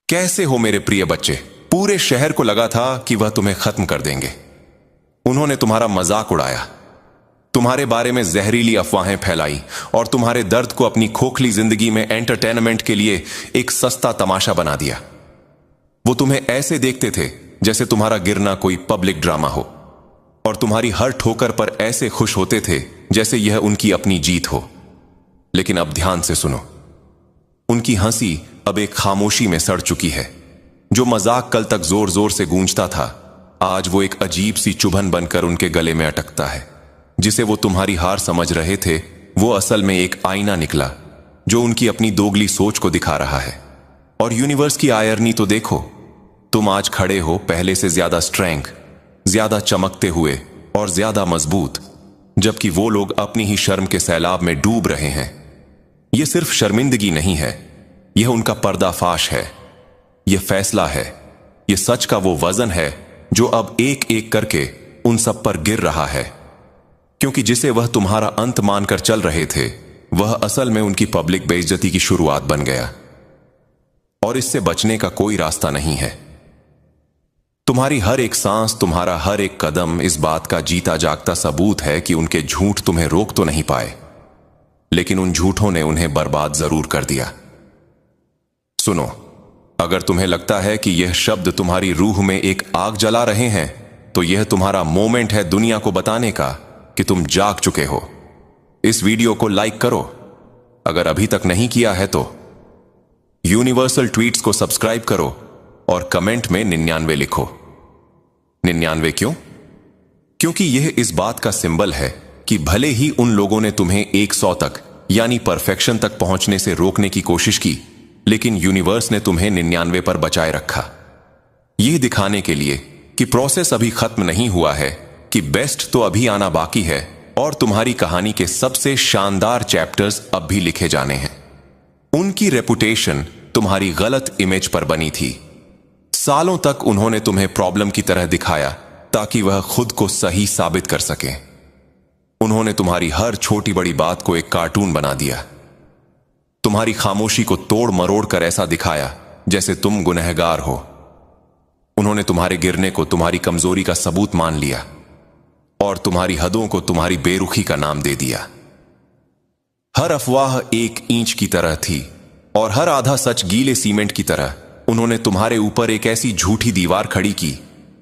कैसे हो मेरे प्रिय बच्चे? पूरे शहर को लगा था कि वह तुम्हें खत्म कर देंगे। उन्होंने तुम्हारा मजाक उड़ाया, तुम्हारे बारे में जहरीली अफवाहें फैलाई और तुम्हारे दर्द को अपनी खोखली जिंदगी में एंटरटेनमेंट के लिए एक सस्ता तमाशा बना दिया। वो तुम्हें ऐसे देखते थे जैसे तुम्हारा गिरना कोई पब्लिक ड्रामा हो, और तुम्हारी हर ठोकर पर ऐसे खुश होते थे जैसे यह उनकी अपनी जीत हो। लेकिन अब ध्यान से सुनो, उनकी हंसी अब एक खामोशी में सड़ चुकी है। जो मजाक कल तक जोर जोर से गूंजता था, आज वो एक अजीब सी चुभन बनकर उनके गले में अटकता है। जिसे वो तुम्हारी हार समझ रहे थे, वो असल में एक आईना निकला जो उनकी अपनी दोगली सोच को दिखा रहा है। और यूनिवर्स की आयरनी तो देखो, तुम आज खड़े हो पहले से ज्यादा स्ट्रेंथ, ज्यादा चमकते हुए और ज्यादा मजबूत, जबकि वो लोग अपनी ही शर्म के सैलाब में डूब रहे हैं। यह सिर्फ शर्मिंदगी नहीं है, यह उनका पर्दाफाश है, यह फैसला है, यह सच का वो वजन है जो अब एक एक करके उन सब पर गिर रहा है। क्योंकि जिसे वह तुम्हारा अंत मानकर चल रहे थे, वह असल में उनकी पब्लिक बेइज्जती की शुरुआत बन गया, और इससे बचने का कोई रास्ता नहीं है। तुम्हारी हर एक सांस, तुम्हारा हर एक कदम इस बात का जीता जागता सबूत है कि उनके झूठ तुम्हें रोक तो नहीं पाए, लेकिन उन झूठों ने उन्हें बर्बाद जरूर कर दिया। सुनो, अगर तुम्हें लगता है कि यह शब्द तुम्हारी रूह में एक आग जला रहे हैं, तो यह तुम्हारा मोमेंट है दुनिया को बताने का कि तुम जाग चुके हो। इस वीडियो को लाइक करो, अगर अभी तक नहीं किया है तो। यूनिवर्सल ट्वीट्स को सब्सक्राइब करो और कमेंट में 99 लिखो। 99 क्यों? क्योंकि यह इस बात का सिंबल है कि भले ही उन लोगों ने तुम्हें 100 तक यानी परफेक्शन तक पहुंचने से रोकने की कोशिश की, लेकिन यूनिवर्स ने तुम्हें 99 पर बचाए रखा, यह दिखाने के लिए कि प्रोसेस अभी खत्म नहीं हुआ है, कि बेस्ट तो अभी आना बाकी है और तुम्हारी कहानी के सबसे शानदार चैप्टर्स अब भी लिखे जाने हैं। उनकी रेपुटेशन तुम्हारी गलत इमेज पर बनी थी। सालों तक उन्होंने तुम्हें प्रॉब्लम की तरह दिखाया ताकि वह खुद को सही साबित कर सके। उन्होंने तुम्हारी हर छोटी बड़ी बात को एक कार्टून बना दिया, तुम्हारी खामोशी को तोड़ मरोड़ कर ऐसा दिखाया जैसे तुम गुनहगार हो। उन्होंने तुम्हारे गिरने को तुम्हारी कमजोरी का सबूत मान लिया और तुम्हारी हदों को तुम्हारी बेरुखी का नाम दे दिया। हर अफवाह एक ईंच की तरह थी और हर आधा सच गीले सीमेंट की तरह। उन्होंने तुम्हारे ऊपर एक ऐसी झूठी दीवार खड़ी की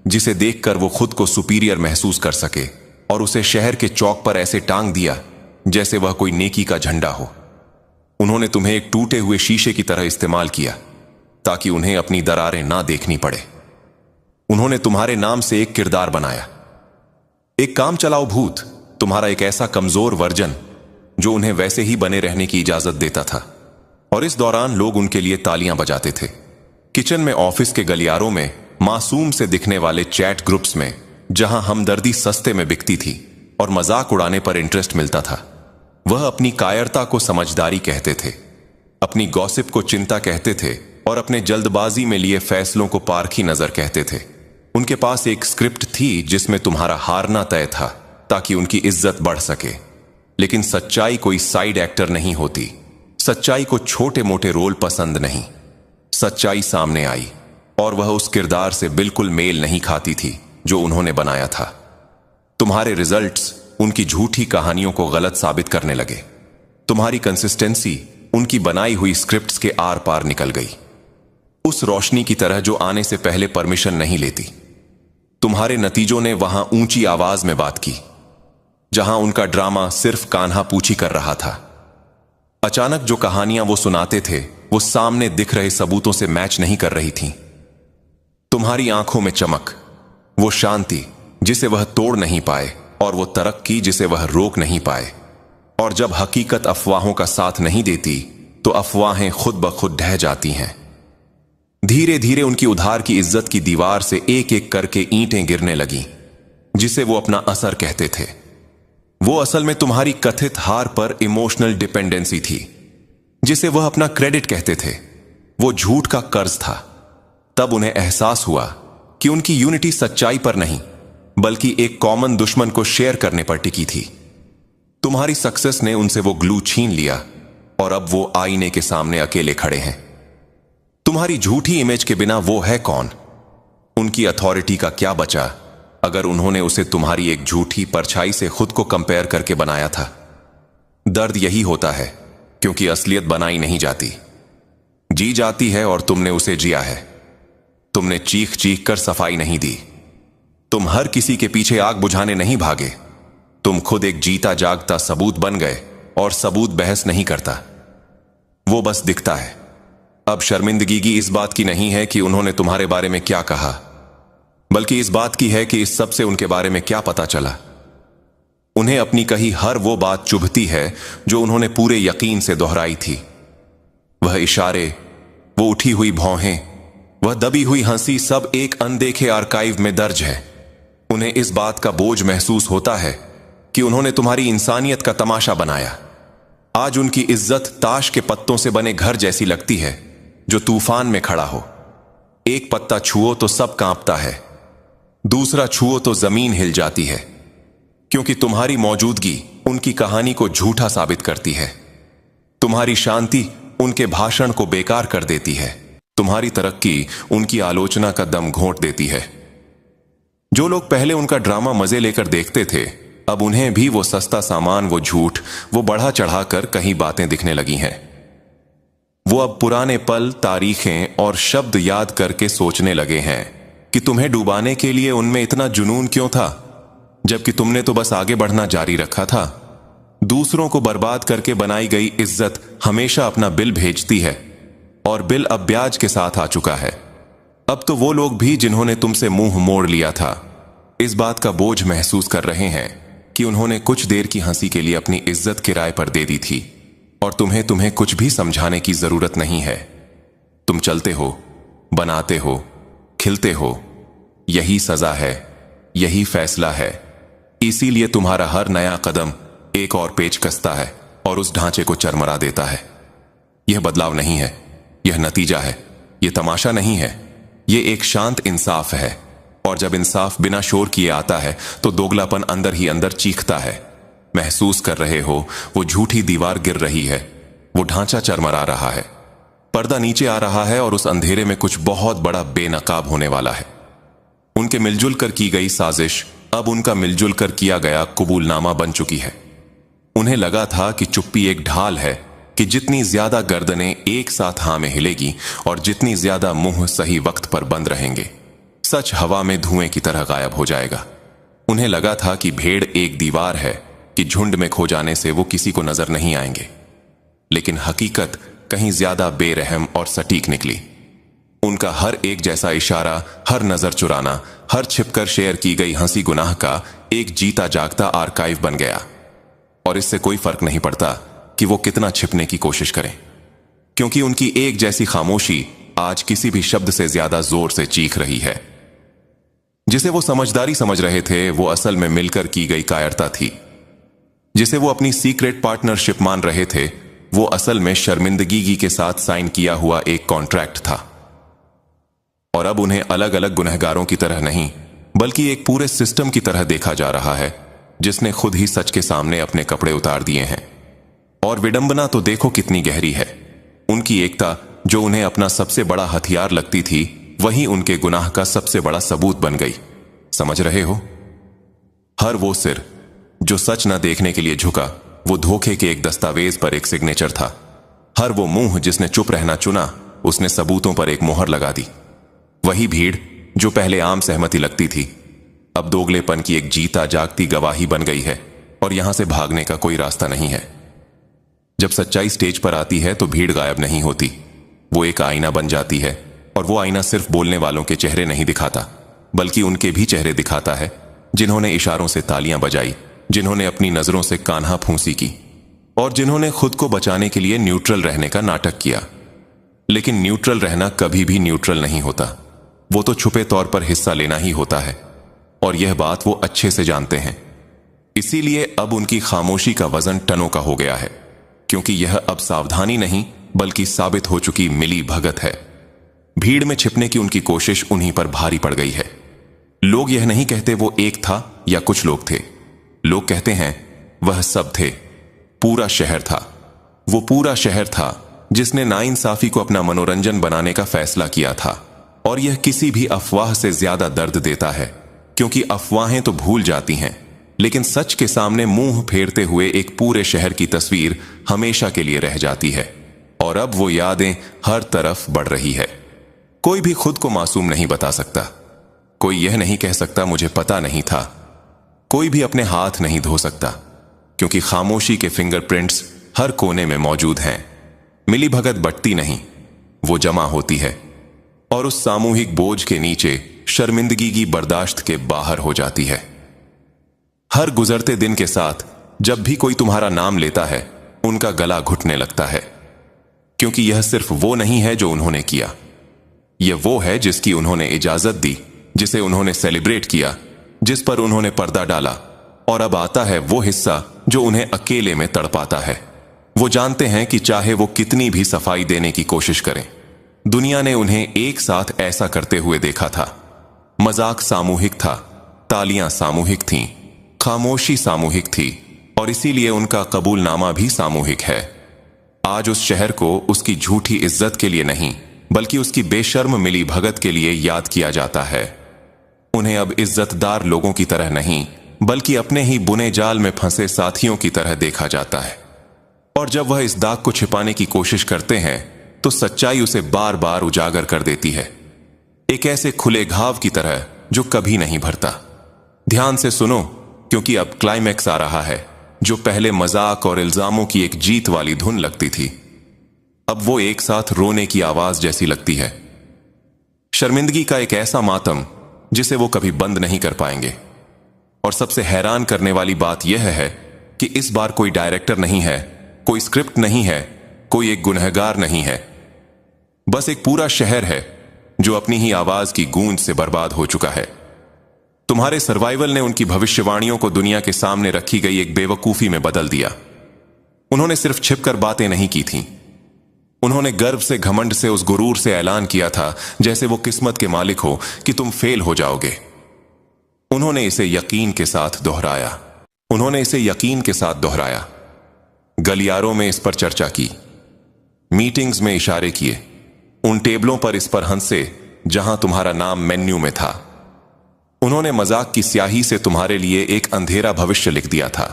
जिसे देखकर वो खुद को सुपीरियर महसूस कर सके, और उसे शहर के चौक पर ऐसे टांग दिया जैसे वह कोई नेकी का झंडा हो। उन्होंने तुम्हें एक टूटे हुए शीशे की तरह इस्तेमाल किया ताकि उन्हें अपनी दरारें ना देखनी पड़े। उन्होंने तुम्हारे नाम से एक किरदार बनाया, एक काम चलाओ भूत, तुम्हारा एक ऐसा कमजोर वर्जन जो उन्हें वैसे ही बने रहने की इजाजत देता था। और इस दौरान लोग उनके लिए तालियां बजाते थे। किचन में, ऑफिस के गलियारों में, मासूम से दिखने वाले चैट ग्रुप्स में, जहां हमदर्दी सस्ते में बिकती थी और मजाक उड़ाने पर इंटरेस्ट मिलता था। वह अपनी कायरता को समझदारी कहते थे, अपनी गॉसिप को चिंता कहते थे और अपने जल्दबाजी में लिए फैसलों को पारखी नजर कहते थे। उनके पास एक स्क्रिप्ट थी जिसमें तुम्हारा हारना तय था ताकि उनकी इज्जत बढ़ सके। लेकिन सच्चाई कोई साइड एक्टर नहीं होती। सच्चाई को छोटे मोटे रोल पसंद नहीं। सच्चाई सामने आई और वह उस किरदार से बिल्कुल मेल नहीं खाती थी जो उन्होंने बनाया था। तुम्हारे रिजल्ट्स उनकी झूठी कहानियों को गलत साबित करने लगे। तुम्हारी कंसिस्टेंसी उनकी बनाई हुई स्क्रिप्ट्स के आर पार निकल गई, उस रोशनी की तरह जो आने से पहले परमिशन नहीं लेती। तुम्हारे नतीजों ने वहां ऊंची आवाज में बात की जहां उनका ड्रामा सिर्फ कान्हा पूछी कर रहा था। अचानक जो कहानियां वो सुनाते थे वो सामने दिख रहे सबूतों से मैच नहीं कर रही थीं। तुम्हारी आंखों में चमक, वो शांति जिसे वह तोड़ नहीं पाए, और वो तरक्की जिसे वह रोक नहीं पाए। और जब हकीकत अफवाहों का साथ नहीं देती तो अफवाहें खुद ब खुद ढह जाती हैं। धीरे धीरे उनकी उधार की इज्जत की दीवार से एक एक करके ईंटें गिरने लगीं, जिसे वो अपना असर कहते थे। वो असल में तुम्हारी कथित हार पर इमोशनल डिपेंडेंसी थी, जिसे वह अपना क्रेडिट कहते थे। वो झूठ का कर्ज था। तब उन्हें एहसास हुआ कि उनकी यूनिटी सच्चाई पर नहीं बल्कि एक कॉमन दुश्मन को शेयर करने पर टिकी थी। तुम्हारी सक्सेस ने उनसे वो ग्लू छीन लिया और अब वो आईने के सामने अकेले खड़े हैं। तुम्हारी झूठी इमेज के बिना वो है कौन? उनकी अथॉरिटी का क्या बचा अगर उन्होंने उसे तुम्हारी एक झूठी परछाई से खुद को कंपेयर करके बनाया था? दर्द यही होता है, क्योंकि असलियत बनाई नहीं जाती, जी जाती है, और तुमने उसे जिया है। तुमने चीख चीख कर सफाई नहीं दी। तुम हर किसी के पीछे आग बुझाने नहीं भागे। तुम खुद एक जीता जागता सबूत बन गए, और सबूत बहस नहीं करता, वो बस दिखता है। अब शर्मिंदगी इस बात की नहीं है कि उन्होंने तुम्हारे बारे में क्या कहा, बल्कि इस बात की है कि इस सब से उनके बारे में क्या पता चला। उन्हें अपनी कही हर वो बात चुभती है जो उन्होंने पूरे यकीन से दोहराई थी। वह इशारे, वो उठी हुई भौहें, वह दबी हुई हंसी, सब एक अनदेखे आर्काइव में दर्ज है। उन्हें इस बात का बोझ महसूस होता है कि उन्होंने तुम्हारी इंसानियत का तमाशा बनाया। आज उनकी इज्जत ताश के पत्तों से बने घर जैसी लगती है जो तूफान में खड़ा हो। एक पत्ता छुओ तो सब कांपता है, दूसरा छुओ तो जमीन हिल जाती है, क्योंकि तुम्हारी मौजूदगी उनकी कहानी को झूठा साबित करती है। तुम्हारी शांति उनके भाषण को बेकार कर देती है। तुम्हारी तरक्की उनकी आलोचना का दम घोंट देती है। जो लोग पहले उनका ड्रामा मजे लेकर देखते थे, अब उन्हें भी वो सस्ता सामान, वो झूठ, वो बढ़ा चढ़ाकर कहीं बातें दिखने लगी हैं। वो अब पुराने पल, तारीखें और शब्द याद करके सोचने लगे हैं कि तुम्हें डुबाने के लिए उनमें इतना जुनून क्यों था, जबकि तुमने तो बस आगे बढ़ना जारी रखा था। दूसरों को बर्बाद करके बनाई गई इज्जत हमेशा अपना बिल भेजती है, और बिल अब ब्याज के साथ आ चुका है। अब तो वो लोग भी जिन्होंने तुमसे मुंह मोड़ लिया था, इस बात का बोझ महसूस कर रहे हैं कि उन्होंने कुछ देर की हंसी के लिए अपनी इज्जत किराए पर दे दी थी, और तुम्हें कुछ भी समझाने की जरूरत नहीं है। तुम चलते हो, बनाते हो, खिलते हो। यही सजा है, यही फैसला है। इसीलिए तुम्हारा हर नया कदम एक और पेच कसता है और उस ढांचे को चरमरा देता है। यह बदलाव नहीं है, यह नतीजा है। यह तमाशा नहीं है, यह एक शांत इंसाफ है। और जब इंसाफ बिना शोर किए आता है तो दोगलापन अंदर ही अंदर चीखता है। महसूस कर रहे हो, वो झूठी दीवार गिर रही है, वो ढांचा चरमरा रहा है, पर्दा नीचे आ रहा है, और उस अंधेरे में कुछ बहुत बड़ा बेनकाब होने वाला है। उनके मिलजुल कर की गई साजिश अब उनका मिलजुल कर किया गया कबूलनामा बन चुकी है। उन्हें लगा था कि चुप्पी एक ढाल है कि जितनी ज्यादा गर्दनें एक साथ हां में हिलेगी और जितनी ज्यादा मुंह सही वक्त पर बंद रहेंगे, सच हवा में धुएं की तरह गायब हो जाएगा। उन्हें लगा था कि भेड़ एक दीवार है कि झुंड में खो जाने से वो किसी को नजर नहीं आएंगे, लेकिन हकीकत कहीं ज्यादा बेरहम और सटीक निकली। उनका हर एक जैसा इशारा, हर नजर चुराना, हर छिपकर शेयर की गई हंसी गुनाह का एक जीता जागता आर्काइव बन गया। और इससे कोई फर्क नहीं पड़ता कि वो कितना छिपने की कोशिश करें, क्योंकि उनकी एक जैसी खामोशी आज किसी भी शब्द से ज्यादा जोर से चीख रही है। जिसे वो समझदारी समझ रहे थे, वो असल में मिलकर की गई कायरता थी। जिसे वो अपनी सीक्रेट पार्टनरशिप मान रहे थे, वो असल में शर्मिंदगी के साथ साइन किया हुआ एक कॉन्ट्रैक्ट था। और अब उन्हें अलग अलग गुनहगारों की तरह नहीं, बल्कि एक पूरे सिस्टम की तरह देखा जा रहा है, जिसने खुद ही सच के सामने अपने कपड़े उतार दिए हैं। और विडंबना तो देखो कितनी गहरी है। उनकी एकता, जो उन्हें अपना सबसे बड़ा हथियार लगती थी, वही उनके गुनाह का सबसे बड़ा सबूत बन गई। समझ रहे हो? हर वो सिर जो सच न देखने के लिए झुका, वो धोखे के एक दस्तावेज पर एक सिग्नेचर था। हर वो मुंह जिसने चुप रहना चुना, उसने सबूतों पर एक मोहर लगा दी। वही भीड़ जो पहले आम सहमति लगती थी, अब दोगलेपन की एक जीता जागती गवाही बन गई है, और यहां से भागने का कोई रास्ता नहीं है। जब सच्चाई स्टेज पर आती है तो भीड़ गायब नहीं होती, वो एक आईना बन जाती है। और वो आईना सिर्फ बोलने वालों के चेहरे नहीं दिखाता, बल्कि उनके भी चेहरे दिखाता है जिन्होंने इशारों से तालियां बजाई, जिन्होंने अपनी नजरों से कान्हा फूंसी की, और जिन्होंने खुद को बचाने के लिए न्यूट्रल रहने का नाटक किया। लेकिन न्यूट्रल रहना कभी भी न्यूट्रल नहीं होता, वो तो छुपे तौर पर हिस्सा लेना ही होता है, और यह बात वो अच्छे से जानते हैं। इसीलिए अब उनकी खामोशी का वजन टनों का हो गया है, क्योंकि यह अब सावधानी नहीं बल्कि साबित हो चुकी मिली भगत है। भीड़ में छिपने की उनकी कोशिश उन्हीं पर भारी पड़ गई है। लोग यह नहीं कहते वो एक था या कुछ लोग थे, लोग कहते हैं वह सब थे। पूरा शहर था, वो पूरा शहर था जिसने नाइंसाफी को अपना मनोरंजन बनाने का फैसला किया था। और यह किसी भी अफवाह से ज्यादा दर्द देता है, क्योंकि अफवाहें तो भूल जाती हैं, लेकिन सच के सामने मुंह फेरते हुए एक पूरे शहर की तस्वीर हमेशा के लिए रह जाती है। और अब वो यादें हर तरफ बढ़ रही है। कोई भी खुद को मासूम नहीं बता सकता। कोई यह नहीं कह सकता मुझे पता नहीं था। कोई भी अपने हाथ नहीं धो सकता, क्योंकि खामोशी के फिंगरप्रिंट्स हर कोने में मौजूद हैं। मिलीभगत बटती नहीं, वो जमा होती है, और उस सामूहिक बोझ के नीचे शर्मिंदगी की बर्दाश्त के बाहर हो जाती है। हर गुजरते दिन के साथ जब भी कोई तुम्हारा नाम लेता है, उनका गला घुटने लगता है, क्योंकि यह सिर्फ वो नहीं है जो उन्होंने किया, यह वो है जिसकी उन्होंने इजाजत दी, जिसे उन्होंने सेलिब्रेट किया, जिस पर उन्होंने पर्दा डाला। और अब आता है वो हिस्सा जो उन्हें अकेले में तड़पाता है। वो जानते हैं कि चाहे वो कितनी भी सफाई देने की कोशिश करें, दुनिया ने उन्हें एक साथ ऐसा करते हुए देखा था। मजाक सामूहिक था, तालियां सामूहिक थीं, खामोशी सामूहिक थी, और इसीलिए उनका कबूलनामा भी सामूहिक है। आज उस शहर को उसकी झूठी इज्जत के लिए नहीं, बल्कि उसकी बेशर्म मिली भगत के लिए याद किया जाता है। उन्हें अब इज्जतदार लोगों की तरह नहीं, बल्कि अपने ही बुने जाल में फंसे साथियों की तरह देखा जाता है। और जब वह इस दाग को छिपाने की कोशिश करते हैं, तो सच्चाई उसे बार बार उजागर कर देती है, एक ऐसे खुले घाव की तरह जो कभी नहीं भरता। ध्यान से सुनो, क्योंकि अब क्लाइमैक्स आ रहा है, जो पहले मजाक और इल्जामों की एक जीत वाली धुन लगती थी, अब वो एक साथ रोने की आवाज जैसी लगती है। शर्मिंदगी का एक ऐसा मातम जिसे वो कभी बंद नहीं कर पाएंगे। और सबसे हैरान करने वाली बात यह है कि इस बार कोई डायरेक्टर नहीं है, कोई स्क्रिप्ट नहीं है, कोई एक गुनहगार नहीं है। बस एक पूरा शहर है जो अपनी ही आवाज की गूंज से बर्बाद हो चुका है। तुम्हारे सर्वाइवल ने उनकी भविष्यवाणियों को दुनिया के सामने रखी गई एक बेवकूफी में बदल दिया। उन्होंने सिर्फ छिपकर बातें नहीं की थीं, उन्होंने गर्व से, घमंड से, उस गुरूर से ऐलान किया था जैसे वो किस्मत के मालिक हो कि तुम फेल हो जाओगे। उन्होंने इसे यकीन के साथ दोहराया, उन्होंने इसे यकीन के साथ दोहराया। गलियारों में इस पर चर्चा की, मीटिंग्स में इशारे किए, उन टेबलों पर इस पर हंसे जहां तुम्हारा नाम मेन्यू में था। उन्होंने मजाक की स्याही से तुम्हारे लिए एक अंधेरा भविष्य लिख दिया था,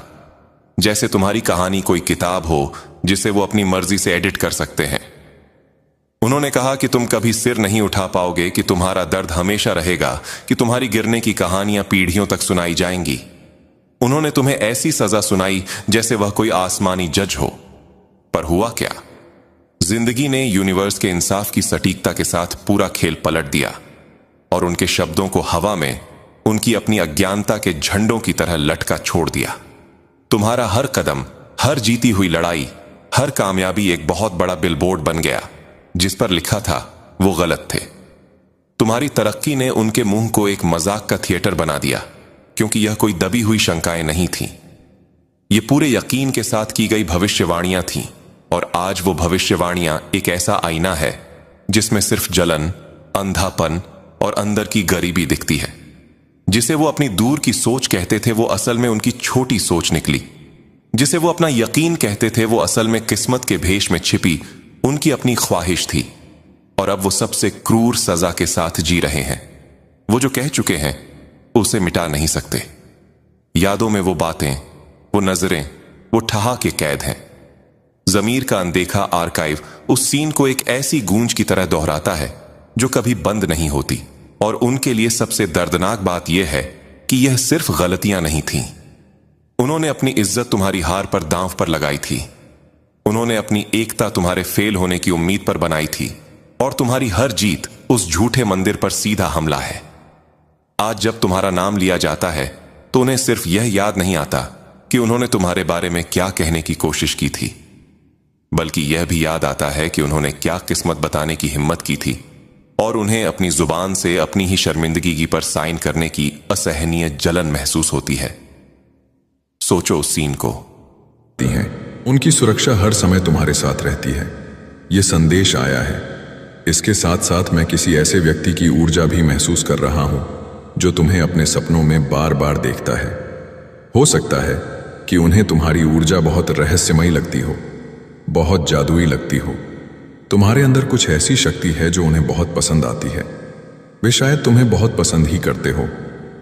जैसे तुम्हारी कहानी कोई किताब हो जिसे वो अपनी मर्जी से एडिट कर सकते हैं। उन्होंने कहा कि तुम कभी सिर नहीं उठा पाओगे, कि तुम्हारा दर्द हमेशा रहेगा, कि तुम्हारी गिरने की कहानियां पीढ़ियों तक सुनाई जाएंगी। उन्होंने तुम्हें ऐसी सजा सुनाई जैसे वह कोई आसमानी जज हो। पर हुआ क्या? जिंदगी ने यूनिवर्स के इंसाफ की सटीकता के साथ पूरा खेल पलट दिया, और उनके शब्दों को हवा में उनकी अपनी अज्ञानता के झंडों की तरह लटका छोड़ दिया। तुम्हारा हर कदम, हर जीती हुई लड़ाई, हर कामयाबी एक बहुत बड़ा बिलबोर्ड बन गया, जिस पर लिखा था वो गलत थे। तुम्हारी तरक्की ने उनके मुंह को एक मजाक का थिएटर बना दिया, क्योंकि यह कोई दबी हुई शंकाएं नहीं थीं। ये पूरे यकीन के साथ की गई भविष्यवाणियां थीं, और आज वो भविष्यवाणियां एक ऐसा आईना है जिसमें सिर्फ जलन, अंधापन और अंदर की गरीबी दिखती है। जिसे वो अपनी दूर की सोच कहते थे, वो असल में उनकी छोटी सोच निकली। जिसे वो अपना यकीन कहते थे, वो असल में किस्मत के भेष में छिपी उनकी अपनी ख्वाहिश थी। और अब वो सबसे क्रूर सजा के साथ जी रहे हैं। वो जो कह चुके हैं उसे मिटा नहीं सकते। यादों में वो बातें, वो नजरें, वो ठहा के कैद हैं। जमीर का अनदेखा आर्काइव उस सीन को एक ऐसी गूंज की तरह दोहराता है जो कभी बंद नहीं होती। और उनके लिए सबसे दर्दनाक बात यह है कि यह सिर्फ गलतियां नहीं थीं। उन्होंने अपनी इज्जत तुम्हारी हार पर दांव पर लगाई थी। उन्होंने अपनी एकता तुम्हारे फेल होने की उम्मीद पर बनाई थी, और तुम्हारी हर जीत उस झूठे मंदिर पर सीधा हमला है। आज जब तुम्हारा नाम लिया जाता है, तो उन्हें सिर्फ यह याद नहीं आता कि उन्होंने तुम्हारे बारे में क्या कहने की कोशिश की थी, बल्कि यह भी याद आता है कि उन्होंने क्या किस्मत बताने की हिम्मत की थी। और उन्हें अपनी जुबान से अपनी ही शर्मिंदगी पर साइन करने की असहनीय जलन महसूस होती है। सोचो उस सीन को। उनकी सुरक्षा हर समय तुम्हारे साथ रहती है। यह संदेश आया है। इसके साथ साथ मैं किसी ऐसे व्यक्ति की ऊर्जा भी महसूस कर रहा हूं जो तुम्हें अपने सपनों में बार बार देखता है। हो सकता है कि उन्हें तुम्हारी ऊर्जा बहुत रहस्यमयी लगती हो, बहुत जादुई लगती हो, तुम्हारे अंदर कुछ ऐसी शक्ति है जो उन्हें बहुत पसंद आती है। वे शायद तुम्हें बहुत पसंद ही करते हो,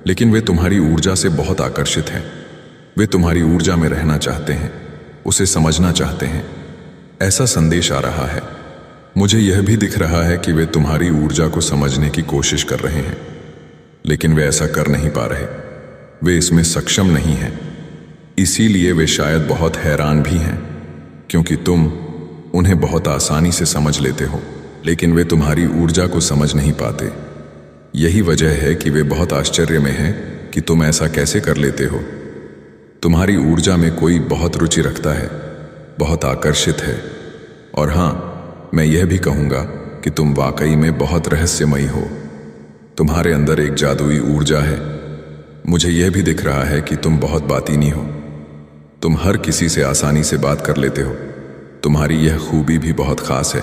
लेकिन वे तुम्हारी ऊर्जा से बहुत आकर्षित हैं। वे तुम्हारी ऊर्जा में रहना चाहते हैं, उसे समझना चाहते हैं। ऐसा संदेश आ रहा है। मुझे यह भी दिख रहा है कि वे तुम्हारी ऊर्जा को समझने की कोशिश कर रहे हैं, लेकिन वे ऐसा कर नहीं पा रहे। वे इसमें सक्षम नहीं हैं। इसीलिए वे शायद बहुत हैरान भी हैं, क्योंकि तुम उन्हें बहुत आसानी से समझ लेते हो, लेकिन वे तुम्हारी ऊर्जा को समझ नहीं पाते। यही वजह है कि वे बहुत आश्चर्य में हैं कि तुम ऐसा कैसे कर लेते हो। तुम्हारी ऊर्जा में कोई बहुत रुचि रखता है, बहुत आकर्षित है। और हाँ, मैं यह भी कहूँगा कि तुम वाकई में बहुत रहस्यमयी हो। तुम्हारे अंदर एक जादुई ऊर्जा है। मुझे यह भी दिख रहा है कि तुम बहुत बातीनी हो। तुम हर किसी से आसानी से बात कर लेते हो। तुम्हारी यह खूबी भी बहुत खास है।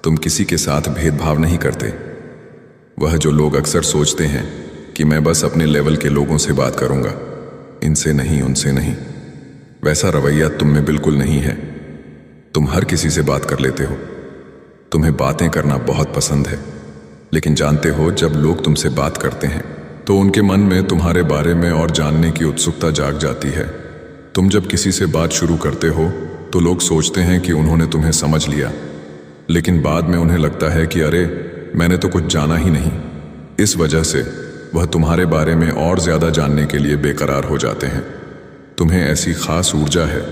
तुम किसी के साथ भेदभाव नहीं करते। वह जो लोग अक्सर सोचते हैं कि मैं बस अपने लेवल के लोगों से बात करूंगा, इनसे नहीं, उनसे नहीं, वैसा रवैया तुम में बिल्कुल नहीं है। तुम हर किसी से बात कर लेते हो। तुम्हें बातें करना बहुत पसंद है, लेकिन जानते हो, जब लोग तुमसे बात करते हैं तो उनके मन में तुम्हारे बारे में और जानने की उत्सुकता जाग जाती है। तुम जब किसी से बात शुरू करते हो तो लोग सोचते हैं कि उन्होंने तुम्हें समझ लिया, लेकिन बाद में उन्हें लगता है कि अरे, मैंने तो कुछ जाना ही नहीं। इस वजह से वह तुम्हारे बारे में और ज्यादा जानने के लिए बेकरार हो जाते हैं। तुम्हें ऐसी खास ऊर्जा है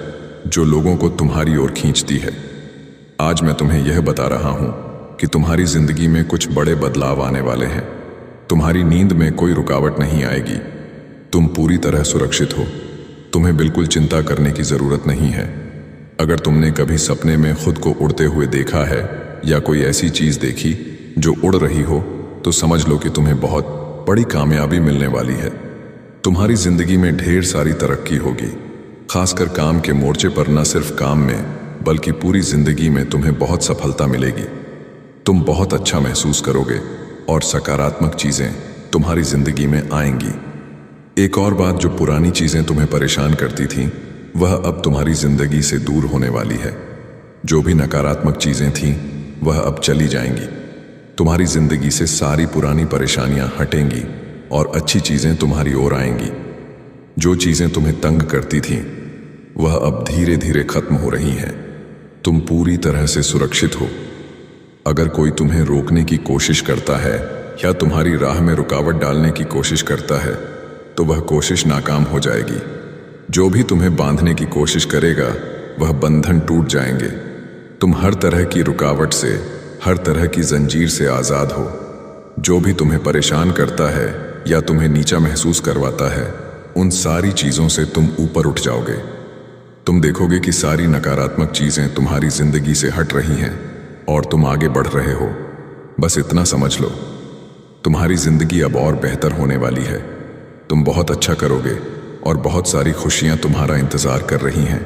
जो लोगों को तुम्हारी ओर खींचती है। आज मैं तुम्हें यह बता रहा हूं कि तुम्हारी जिंदगी में कुछ बड़े बदलाव आने वाले हैं। तुम्हारी नींद में कोई रुकावट नहीं आएगी। तुम पूरी तरह सुरक्षित हो। तुम्हें बिल्कुल चिंता करने की जरूरत नहीं है। अगर तुमने कभी सपने में खुद को उड़ते हुए देखा है या कोई ऐसी चीज देखी जो उड़ रही हो, तो समझ लो कि तुम्हें बहुत बड़ी कामयाबी मिलने वाली है। तुम्हारी जिंदगी में ढेर सारी तरक्की होगी, खासकर काम के मोर्चे पर। न सिर्फ काम में, बल्कि पूरी जिंदगी में तुम्हें बहुत सफलता मिलेगी। तुम बहुत अच्छा महसूस करोगे और सकारात्मक चीजें तुम्हारी जिंदगी में आएंगी। एक और बात, जो पुरानी चीजें तुम्हें परेशान करती थीं, वह अब तुम्हारी जिंदगी से दूर होने वाली है। जो भी नकारात्मक चीजें थीं, वह अब चली जाएंगी। तुम्हारी जिंदगी से सारी पुरानी परेशानियां हटेंगी और अच्छी चीजें तुम्हारी ओर आएंगी। जो चीजें तुम्हें तंग करती थीं, वह अब धीरे धीरे खत्म हो रही हैं। तुम पूरी तरह से सुरक्षित हो। अगर कोई तुम्हें रोकने की कोशिश करता है या तुम्हारी राह में रुकावट डालने की कोशिश करता है, तो वह कोशिश नाकाम हो जाएगी। जो भी तुम्हें बांधने की कोशिश करेगा, वह बंधन टूट जाएंगे। तुम हर तरह की रुकावट से, हर तरह की जंजीर से आजाद हो। जो भी तुम्हें परेशान करता है या तुम्हें नीचा महसूस करवाता है, उन सारी चीजों से तुम ऊपर उठ जाओगे। तुम देखोगे कि सारी नकारात्मक चीजें तुम्हारी जिंदगी से हट रही हैं और तुम आगे बढ़ रहे हो। बस इतना समझ लो, तुम्हारी जिंदगी अब और बेहतर होने वाली है। तुम बहुत अच्छा करोगे और बहुत सारी खुशियां तुम्हारा इंतजार कर रही हैं।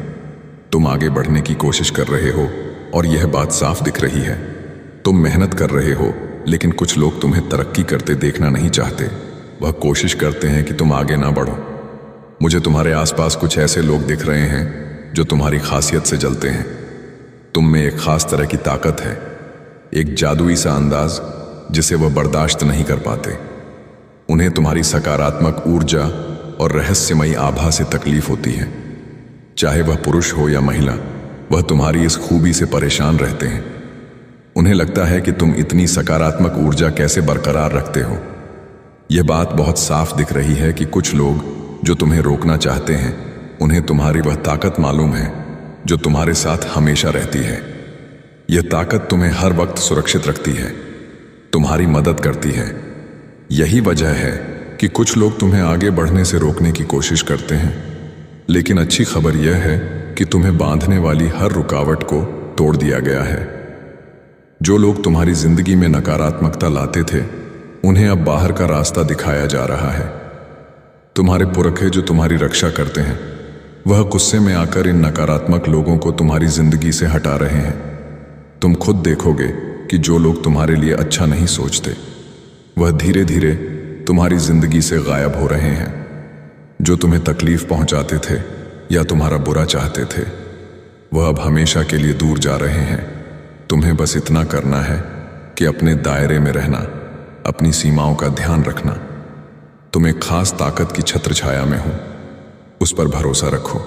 तुम आगे बढ़ने की कोशिश कर रहे हो और यह बात साफ दिख रही है। तुम मेहनत कर रहे हो, लेकिन कुछ लोग तुम्हें तरक्की करते देखना नहीं चाहते। वह कोशिश करते हैं कि तुम आगे ना बढ़ो। मुझे तुम्हारे आसपास कुछ ऐसे लोग दिख रहे हैं जो तुम्हारी खासियत से जलते हैं। तुम में एक खास तरह की ताकत है, एक जादुई सा अंदाज जिसे वह बर्दाश्त नहीं कर पाते। उन्हें तुम्हारी सकारात्मक ऊर्जा और रहस्यमयी आभा से तकलीफ होती है। चाहे वह पुरुष हो या महिला, वह तुम्हारी इस खूबी से परेशान रहते हैं। उन्हें लगता है कि तुम इतनी सकारात्मक ऊर्जा कैसे बरकरार रखते हो। यह बात बहुत साफ दिख रही है कि कुछ लोग जो तुम्हें रोकना चाहते हैं, उन्हें तुम्हारी वह ताकत मालूम है जो तुम्हारे साथ हमेशा रहती है। यह ताकत तुम्हें हर वक्त सुरक्षित रखती है, तुम्हारी मदद करती है। यही वजह है कि कुछ लोग तुम्हें आगे बढ़ने से रोकने की कोशिश करते हैं, लेकिन अच्छी खबर यह है कि तुम्हें बांधने वाली हर रुकावट को तोड़ दिया गया है। जो लोग तुम्हारी जिंदगी में नकारात्मकता लाते थे, उन्हें अब बाहर का रास्ता दिखाया जा रहा है। तुम्हारे पुरखे जो तुम्हारी रक्षा करते हैं, वह गुस्से में आकर इन नकारात्मक लोगों को तुम्हारी जिंदगी से हटा रहे हैं। तुम खुद देखोगे कि जो लोग तुम्हारे लिए अच्छा नहीं सोचते, वह धीरे धीरे तुम्हारी जिंदगी से गायब हो रहे हैं। जो तुम्हें तकलीफ पहुंचाते थे या तुम्हारा बुरा चाहते थे, वह अब हमेशा के लिए दूर जा रहे हैं। तुम्हें बस इतना करना है कि अपने दायरे में रहना, अपनी सीमाओं का ध्यान रखना। तुम एक खास ताकत की छत्र छाया में हो, उस पर भरोसा रखो।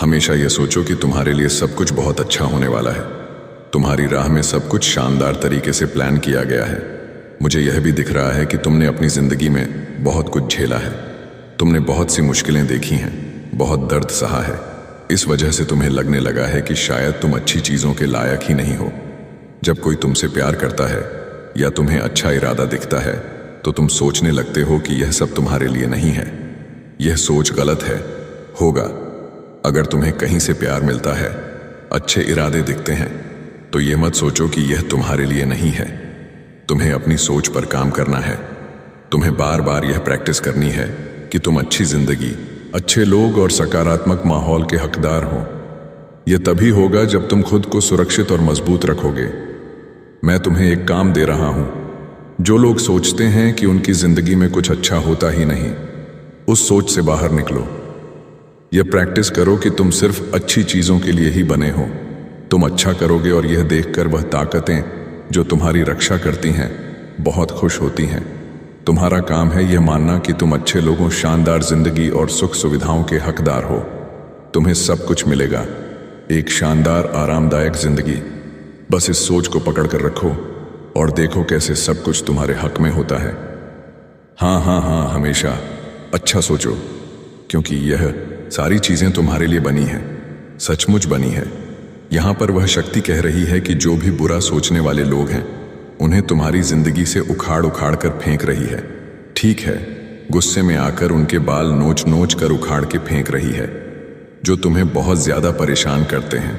हमेशा यह सोचो कि तुम्हारे लिए सब कुछ बहुत अच्छा होने वाला है। तुम्हारी राह में सब कुछ शानदार तरीके से प्लान किया गया है। मुझे यह भी दिख रहा है कि तुमने अपनी जिंदगी में बहुत कुछ झेला है। तुमने बहुत सी मुश्किलें देखी हैं, बहुत दर्द सहा है। इस वजह से तुम्हें लगने लगा है कि शायद तुम अच्छी चीजों के लायक ही नहीं हो। जब कोई तुमसे प्यार करता है या तुम्हें अच्छा इरादा दिखता है तो तुम सोचने लगते हो कि यह सब तुम्हारे लिए नहीं है। यह सोच गलत है। होगा। अगर तुम्हें कहीं से प्यार मिलता है, अच्छे इरादे दिखते हैं, तो यह मत सोचो कि यह तुम्हारे लिए नहीं है। तुम्हें अपनी सोच पर काम करना है। तुम्हें बार बार यह प्रैक्टिस करनी है कि तुम अच्छी जिंदगी, अच्छे लोग और सकारात्मक माहौल के हकदार हो। यह तभी होगा जब तुम खुद को सुरक्षित और मजबूत रखोगे। मैं तुम्हें एक काम दे रहा हूं। जो लोग सोचते हैं कि उनकी जिंदगी में कुछ अच्छा होता ही नहीं, उस सोच से बाहर निकलो। यह प्रैक्टिस करो कि तुम सिर्फ अच्छी चीजों के लिए ही बने हो। तुम अच्छा करोगे और यह देखकर वह ताकतें जो तुम्हारी रक्षा करती हैं बहुत खुश होती हैं। तुम्हारा काम है यह मानना कि तुम अच्छे लोगों, शानदार जिंदगी और सुख सुविधाओं के हकदार हो। तुम्हें सब कुछ मिलेगा, एक शानदार आरामदायक जिंदगी। बस इस सोच को पकड़ कर रखो और देखो कैसे सब कुछ तुम्हारे हक में होता है। हाँ हाँ हाँ, हमेशा अच्छा सोचो, क्योंकि यह सारी चीजें तुम्हारे लिए बनी हैं, सचमुच बनी है। यहां पर वह शक्ति कह रही है कि जो भी बुरा सोचने वाले लोग हैं उन्हें तुम्हारी जिंदगी से उखाड़ उखाड़ कर फेंक रही है। ठीक है, गुस्से में आकर उनके बाल नोच नोच कर उखाड़ के फेंक रही है। जो तुम्हें बहुत ज्यादा परेशान करते हैं,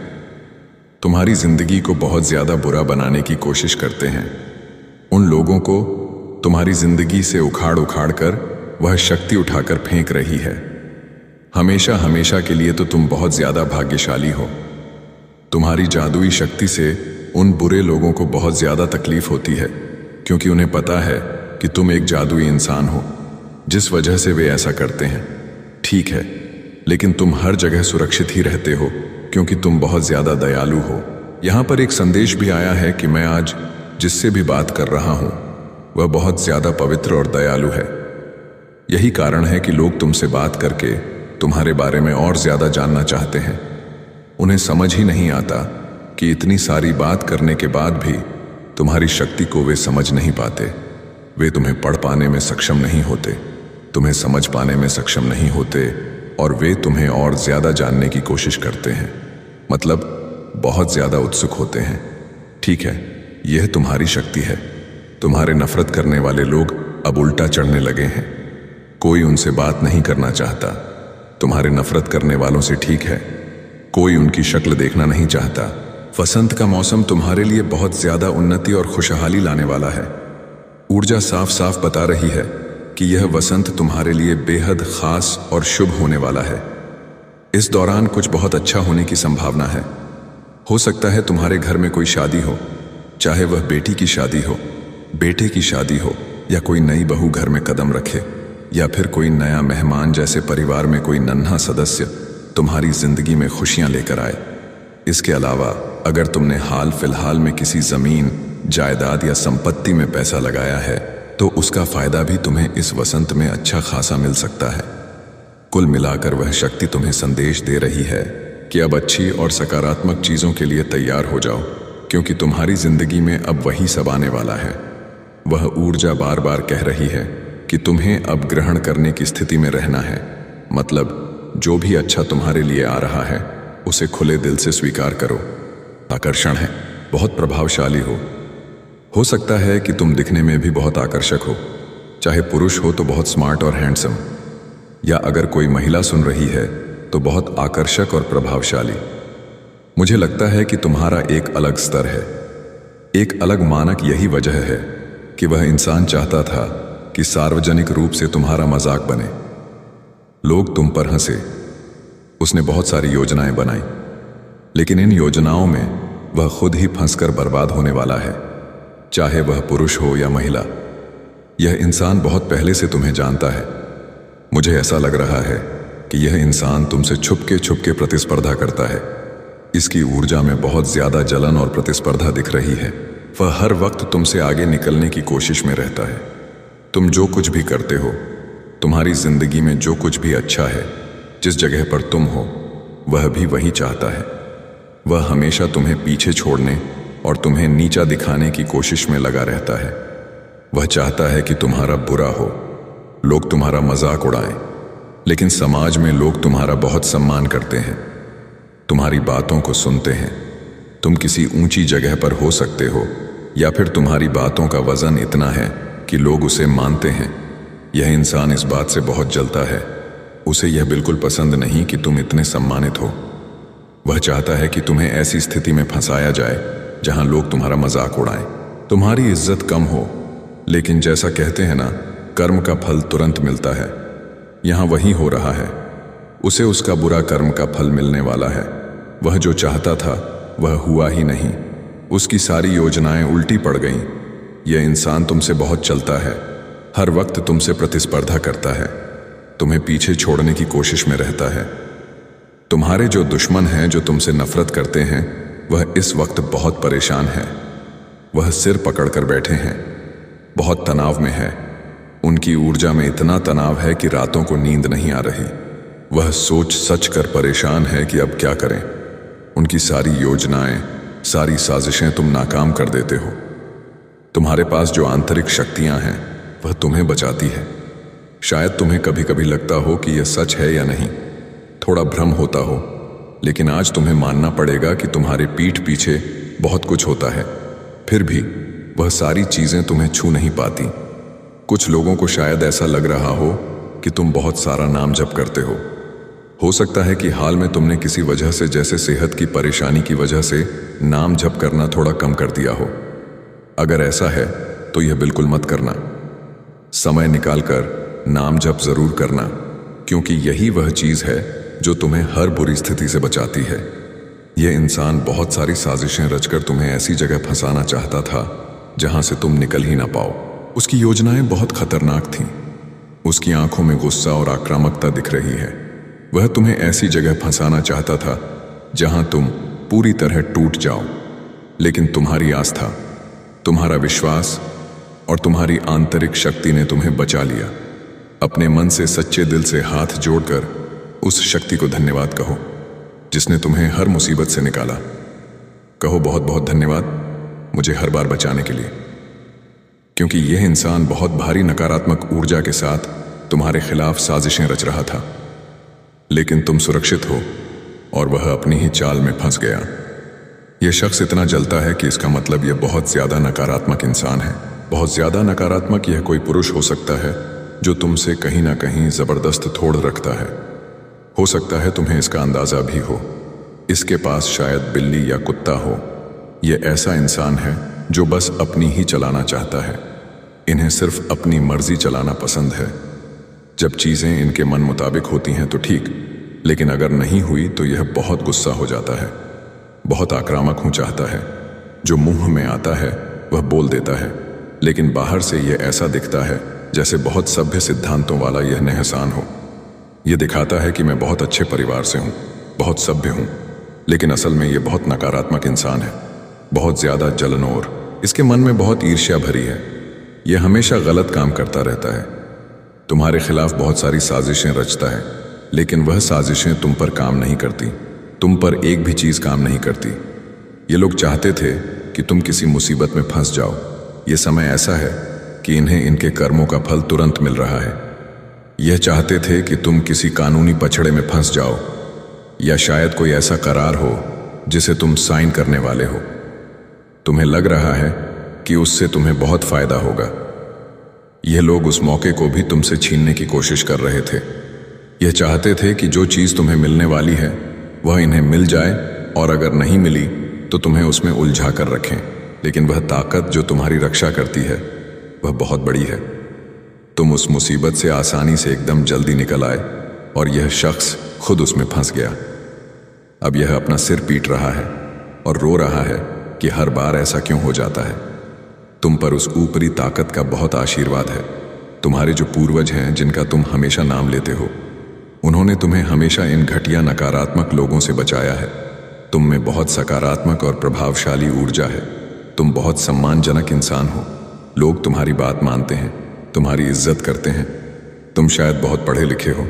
तुम्हारी जिंदगी को बहुत ज्यादा बुरा बनाने की कोशिश करते हैं, उन लोगों को तुम्हारी जिंदगी से उखाड़ उखाड़ कर वह शक्ति उठाकर फेंक रही है। हमेशा हमेशा के लिए तो तुम बहुत ज्यादा भाग्यशाली हो। तुम्हारी जादुई शक्ति से उन बुरे लोगों को बहुत ज्यादा तकलीफ होती है, क्योंकि उन्हें पता है कि तुम एक जादुई इंसान हो, जिस वजह से वे ऐसा करते हैं। ठीक है, लेकिन तुम हर जगह सुरक्षित ही रहते हो, क्योंकि तुम बहुत ज्यादा दयालु हो। यहां पर एक संदेश भी आया है कि मैं आज जिससे भी बात कर रहा हूं वह बहुत ज्यादा पवित्र और दयालु है। यही कारण है कि लोग तुमसे बात करके तुम्हारे बारे में और ज्यादा जानना चाहते हैं। उन्हें समझ ही नहीं आता कि इतनी सारी बात करने के बाद भी तुम्हारी शक्ति को वे समझ नहीं पाते। वे तुम्हें पढ़ पाने में सक्षम नहीं होते, तुम्हें समझ पाने में सक्षम नहीं होते, और वे तुम्हें और ज्यादा जानने की कोशिश करते हैं, मतलब बहुत ज्यादा उत्सुक होते हैं। ठीक है, यह तुम्हारी शक्ति है। तुम्हारे नफरत करने वाले लोग अब उल्टा चढ़ने लगे हैं। कोई उनसे बात नहीं करना चाहता। तुम्हारे नफरत करने वालों से ठीक है, कोई उनकी शक्ल देखना नहीं चाहता। वसंत का मौसम तुम्हारे लिए बहुत ज्यादा उन्नति और खुशहाली लाने वाला है। ऊर्जा साफ साफ बता रही है कि यह वसंत तुम्हारे लिए बेहद खास और शुभ होने वाला है। इस दौरान कुछ बहुत अच्छा होने की संभावना है। हो सकता है तुम्हारे घर में कोई शादी हो, चाहे वह बेटी की शादी हो, बेटे की शादी हो, या कोई नई बहू घर में कदम रखे, या फिर कोई नया मेहमान जैसे परिवार में कोई नन्हा सदस्य तुम्हारी जिंदगी में खुशियां लेकर आए। इसके अलावा अगर तुमने हाल फिलहाल में किसी जमीन, जायदाद या संपत्ति में पैसा लगाया है तो उसका फायदा भी तुम्हें इस वसंत में अच्छा खासा मिल सकता है। कुल मिलाकर वह शक्ति तुम्हें संदेश दे रही है कि अब अच्छी और सकारात्मक चीजों के लिए तैयार हो जाओ, क्योंकि तुम्हारी जिंदगी में अब वही सब आने वाला है। वह ऊर्जा बार बार कह रही है कि तुम्हें अब ग्रहण करने की स्थिति में रहना है, मतलब जो भी अच्छा तुम्हारे लिए आ रहा है उसे खुले दिल से स्वीकार करो। आकर्षण है, बहुत प्रभावशाली हो सकता है कि तुम दिखने में भी बहुत आकर्षक हो, चाहे पुरुष हो तो बहुत स्मार्ट और हैंडसम, या अगर कोई महिला सुन रही है तो बहुत आकर्षक और प्रभावशाली। मुझे लगता है कि तुम्हारा एक अलग स्तर है, एक अलग मानक। यही वजह है कि वह इंसान चाहता था कि सार्वजनिक रूप से तुम्हारा मजाक बने, लोग तुम पर हंसे। उसने बहुत सारी योजनाएं बनाई, लेकिन इन योजनाओं में वह खुद ही फंसकर बर्बाद होने वाला है, चाहे वह पुरुष हो या महिला। यह इंसान बहुत पहले से तुम्हें जानता है। मुझे ऐसा लग रहा है कि यह इंसान तुमसे छुपके छुपके प्रतिस्पर्धा करता है। इसकी ऊर्जा में बहुत ज्यादा जलन और प्रतिस्पर्धा दिख रही है। वह हर वक्त तुमसे आगे निकलने की कोशिश में रहता है। तुम जो कुछ भी करते हो, तुम्हारी जिंदगी में जो कुछ भी अच्छा है, जिस जगह पर तुम हो, वह भी वही चाहता है। वह हमेशा तुम्हें पीछे छोड़ने और तुम्हें नीचा दिखाने की कोशिश में लगा रहता है। वह चाहता है कि तुम्हारा बुरा हो, लोग तुम्हारा मजाक उड़ाएं, लेकिन समाज में लोग तुम्हारा बहुत सम्मान करते हैं, तुम्हारी बातों को सुनते हैं। तुम किसी ऊंची जगह पर हो सकते हो, या फिर तुम्हारी बातों का वजन इतना है कि लोग उसे मानते हैं। यह इंसान इस बात से बहुत जलता है। उसे यह बिल्कुल पसंद नहीं कि तुम इतने सम्मानित हो। वह चाहता है कि तुम्हें ऐसी स्थिति में फंसाया जाए जहां लोग तुम्हारा मजाक उड़ाएं, तुम्हारी इज्जत कम हो। लेकिन जैसा कहते हैं ना, कर्म का फल तुरंत मिलता है। यहां वही हो रहा है। उसे उसका बुरा कर्म का फल मिलने वाला है। वह जो चाहता था वह हुआ ही नहीं। उसकी सारी योजनाएं उल्टी पड़ गईं। यह इंसान तुमसे बहुत चलता है, हर वक्त तुमसे प्रतिस्पर्धा करता है, तुम्हें पीछे छोड़ने की कोशिश में रहता है। तुम्हारे जो दुश्मन हैं, जो तुमसे नफरत करते हैं, वह इस वक्त बहुत परेशान है। वह सिर पकड़कर बैठे हैं, बहुत तनाव में है। उनकी ऊर्जा में इतना तनाव है कि रातों को नींद नहीं आ रही। वह सोच सच कर परेशान है कि अब क्या करें। उनकी सारी योजनाएं, सारी साजिशें तुम नाकाम कर देते हो। तुम्हारे पास जो आंतरिक शक्तियां हैं, वह तुम्हें बचाती है। शायद तुम्हें कभी कभी लगता हो कि यह सच है या नहीं, थोड़ा भ्रम होता हो, लेकिन आज तुम्हें मानना पड़ेगा कि तुम्हारे पीठ पीछे बहुत कुछ होता है। फिर भी वह सारी चीजें तुम्हें छू नहीं पाती। कुछ लोगों को शायद ऐसा लग रहा हो कि तुम बहुत सारा नाम जप करते हो सकता है कि हाल में तुमने किसी वजह से, जैसे सेहत की परेशानी की वजह से, नाम जप करना थोड़ा कम कर दिया हो। अगर ऐसा है तो यह बिल्कुल मत करना। समय निकालकर नाम जप जरूर करना, क्योंकि यही वह चीज है जो तुम्हें हर बुरी स्थिति से बचाती है। यह इंसान बहुत सारी साजिशें रचकर तुम्हें ऐसी जगह फंसाना चाहता था जहां से तुम निकल ही ना पाओ। उसकी योजनाएं बहुत खतरनाक थीं। उसकी आंखों में गुस्सा और आक्रामकता दिख रही है। वह तुम्हें ऐसी जगह फंसाना चाहता था जहां तुम पूरी तरह टूट जाओ, लेकिन तुम्हारी आस्था, तुम्हारा विश्वास और तुम्हारी आंतरिक शक्ति ने तुम्हें बचा लिया। अपने मन से, सच्चे दिल से हाथ जोड़कर उस शक्ति को धन्यवाद कहो जिसने तुम्हें हर मुसीबत से निकाला। कहो, बहुत बहुत धन्यवाद मुझे हर बार बचाने के लिए, क्योंकि यह इंसान बहुत भारी नकारात्मक ऊर्जा के साथ तुम्हारे खिलाफ साजिशें रच रहा था। लेकिन तुम सुरक्षित हो और वह अपनी ही चाल में फंस गया। यह शख्स इतना जलता है कि इसका मतलब यह बहुत ज्यादा नकारात्मक इंसान है। बहुत ज्यादा नकारात्मक यह कोई पुरुष हो सकता है जो तुमसे कहीं ना कहीं जबरदस्त थोड़ रखता है। हो सकता है तुम्हें इसका अंदाजा भी हो। इसके पास शायद बिल्ली या कुत्ता हो। यह ऐसा इंसान है जो बस अपनी ही चलाना चाहता है। इन्हें सिर्फ अपनी मर्जी चलाना पसंद है। जब चीजें इनके मन मुताबिक होती हैं तो ठीक, लेकिन अगर नहीं हुई तो यह बहुत गुस्सा हो जाता है, बहुत आक्रामक हो चाहता है। जो मुंह में आता है वह बोल देता है, लेकिन बाहर से यह ऐसा दिखता है जैसे बहुत सभ्य सिद्धांतों वाला यह नेहसान हो। यह दिखाता है कि मैं बहुत अच्छे परिवार से हूँ, बहुत सभ्य हूँ, लेकिन असल में यह बहुत नकारात्मक इंसान है, बहुत ज्यादा जलनोर। इसके मन में बहुत ईर्ष्या भरी है। यह हमेशा गलत काम करता रहता है, तुम्हारे खिलाफ बहुत सारी साजिशें रचता है, लेकिन वह साजिशें तुम पर काम नहीं करती। तुम पर एक भी चीज काम नहीं करती। ये लोग चाहते थे कि तुम किसी मुसीबत में फंस जाओ। यह समय ऐसा है कि इन्हें इनके कर्मों का फल तुरंत मिल रहा है। यह चाहते थे कि तुम किसी कानूनी पछड़े में फंस जाओ, या शायद कोई ऐसा करार हो जिसे तुम साइन करने वाले हो। तुम्हें लग रहा है कि उससे तुम्हें बहुत फायदा होगा। यह लोग उस मौके को भी तुमसे छीनने की कोशिश कर रहे थे। यह चाहते थे कि जो चीज तुम्हें मिलने वाली है वह इन्हें मिल जाए, और अगर नहीं मिली तो तुम्हें उसमें उलझा कर रखें। लेकिन वह ताकत जो तुम्हारी रक्षा करती है वह बहुत बड़ी है। तुम उस मुसीबत से आसानी से एकदम जल्दी निकल आए, और यह शख्स खुद उसमें फंस गया। अब यह अपना सिर पीट रहा है और रो रहा है कि हर बार ऐसा क्यों हो जाता है। तुम पर उस ऊपरी ताकत का बहुत आशीर्वाद है। तुम्हारे जो पूर्वज हैं, जिनका तुम हमेशा नाम लेते हो, उन्होंने तुम्हें हमेशा इन घटिया नकारात्मक लोगों से बचाया है। तुम में बहुत सकारात्मक और प्रभावशाली ऊर्जा है। तुम बहुत सम्मानजनक इंसान हो। लोग तुम्हारी बात मानते हैं, तुम्हारी इज्जत करते हैं। तुम शायद बहुत पढ़े लिखे हो,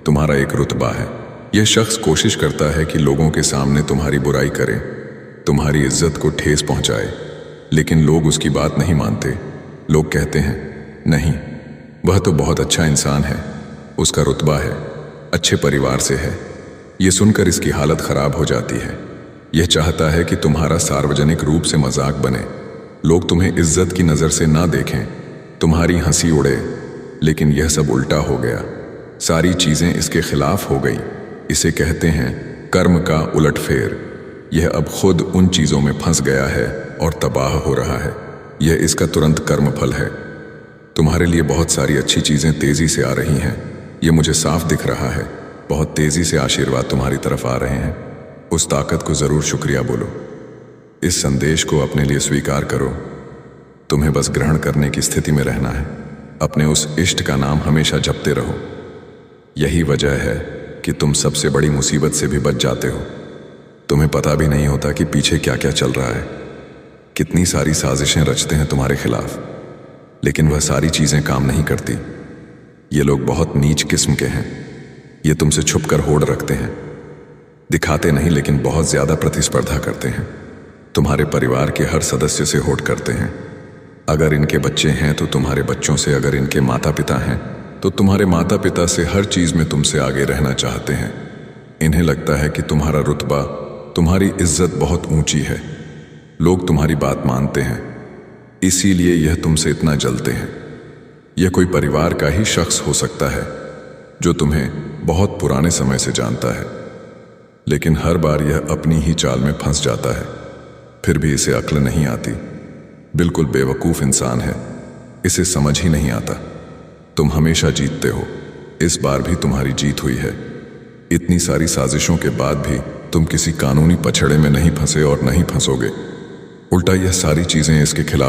तुम्हारा एक रुतबा है। यह शख्स कोशिश करता है कि लोगों के सामने तुम्हारी बुराई करे, तुम्हारी इज्जत को ठेस पहुंचाए, लेकिन लोग उसकी बात नहीं मानते। लोग कहते हैं, नहीं, वह तो बहुत अच्छा इंसान है, उसका रुतबा है, अच्छे परिवार से है। यह सुनकर इसकी हालत खराब हो जाती है। यह चाहता है कि तुम्हारा सार्वजनिक रूप से मजाक बने, लोग तुम्हें इज्जत की नज़र से ना देखें, तुम्हारी हंसी उड़े। लेकिन यह सब उल्टा हो गया, सारी चीज़ें इसके खिलाफ हो गई। इसे कहते हैं कर्म का उलटफेर। यह अब खुद उन चीज़ों में फंस गया है और तबाह हो रहा है। यह इसका तुरंत कर्मफल है। तुम्हारे लिए बहुत सारी अच्छी चीज़ें तेज़ी से आ रही हैं, यह मुझे साफ दिख रहा है। बहुत तेज़ी से आशीर्वाद तुम्हारी तरफ आ रहे हैं। उस ताकत को ज़रूर शुक्रिया बोलो। इस संदेश को अपने लिए स्वीकार करो। तुम्हें बस ग्रहण करने की स्थिति में रहना है। अपने उस इष्ट का नाम हमेशा जपते रहो। यही वजह है कि तुम सबसे बड़ी मुसीबत से भी बच जाते हो। तुम्हें पता भी नहीं होता कि पीछे क्या क्या चल रहा है। कितनी सारी साजिशें रचते हैं तुम्हारे खिलाफ, लेकिन वह सारी चीज़ें काम नहीं करती। ये लोग बहुत नीच किस्म के हैं। ये तुमसे छुप कर होड़ रखते हैं, दिखाते नहीं, लेकिन बहुत ज़्यादा प्रतिस्पर्धा करते हैं। तुम्हारे परिवार के हर सदस्य से होड़ करते हैं। अगर इनके बच्चे हैं तो तुम्हारे बच्चों से, अगर इनके माता पिता हैं तो तुम्हारे माता पिता से, हर चीज़ में तुमसे आगे रहना चाहते हैं। इन्हें लगता है कि तुम्हारा रुतबा, तुम्हारी इज्जत बहुत ऊंची है। लोग तुम्हारी बात मानते हैं, इसीलिए यह तुमसे इतना जलते हैं। यह कोई परिवार का ही शख्स हो सकता है जो तुम्हें बहुत पुराने समय से जानता है, लेकिन हर बार यह अपनी ही चाल में फंस जाता है। फिर भी इसे अक्ल नहीं आती। बिल्कुल बेवकूफ़ इंसान है, इसे समझ ही नहीं आता। तुम हमेशा जीतते हो, इस बार भी तुम्हारी जीत हुई है। इतनी सारी साजिशों के बाद भी तुम किसी कानूनी पछड़े में नहीं फंसे और नहीं फंसोगे। उल्टा यह सारी चीज़ें इसके खिलाफ